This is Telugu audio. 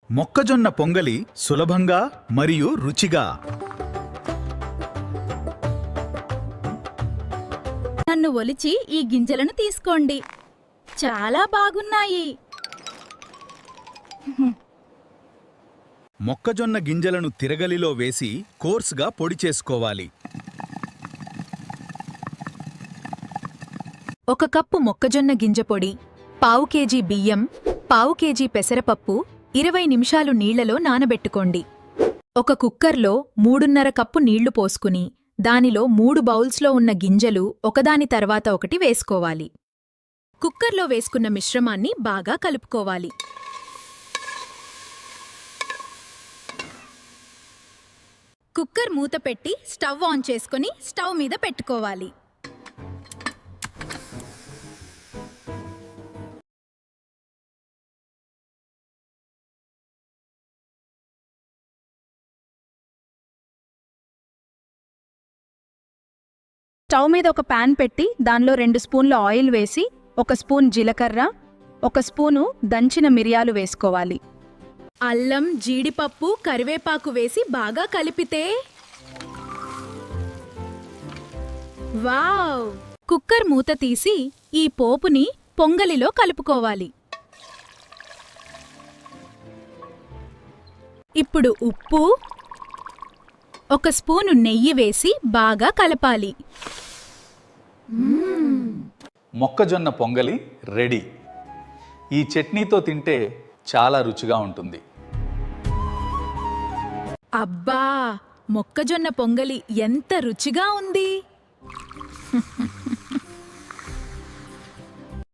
మొక్కజొన్న పొంగలి సులభంగా మరియు రుచిగా. నన్ను ఒలిచి ఈ గింజలను తీసుకోండి. చాలా బాగున్నాయి. మొక్కజొన్న గింజలను తిరగలిలో వేసి కోర్సుగా పొడి చేసుకోవాలి. 1 కప్పు మొక్కజొన్న గింజ పొడి, 1/2 కేజీ బియ్యం, 1/2 కేజీ పెసరపప్పు 20 నిమిషాలు నీళ్లలో నానబెట్టుకోండి. ఒక కుక్కర్లో 3:30 కప్పు నీళ్లు పోసుకుని దానిలో 3 బౌల్స్లో ఉన్న గింజలు ఒకదాని తర్వాత ఒకటి వేసుకోవాలి. కుక్కర్లో వేసుకున్న మిశ్రమాన్ని బాగా కలుపుకోవాలి. కుక్కర్ మూత పెట్టి స్టవ్ ఆన్ చేసుకుని స్టవ్ మీద పెట్టుకోవాలి. స్టవ్ మీద ఒక పాన్ పెట్టి దానిలో 2 స్పూన్ల ఆయిల్ వేసి 1 స్పూన్ జీలకర్ర, 1 స్పూను దంచిన మిరియాలు వేసుకోవాలి. అల్లం, జీడిపప్పు, కరివేపాకు వేసి బాగా కలిపితే వావ్! కుక్కర్ మూత తీసి ఈ పోపుని పొంగలిలో కలుపుకోవాలి. ఇప్పుడు ఉప్పు, 1 స్పూను నెయ్యి వేసి బాగా కలపాలి. మొక్కజొన్న పొంగలి రెడీ. ఈ చట్నీతో తింటే చాలా రుచిగా ఉంటుంది. అబ్బా! మొక్కజొన్న పొంగలి ఎంత రుచిగా ఉంది!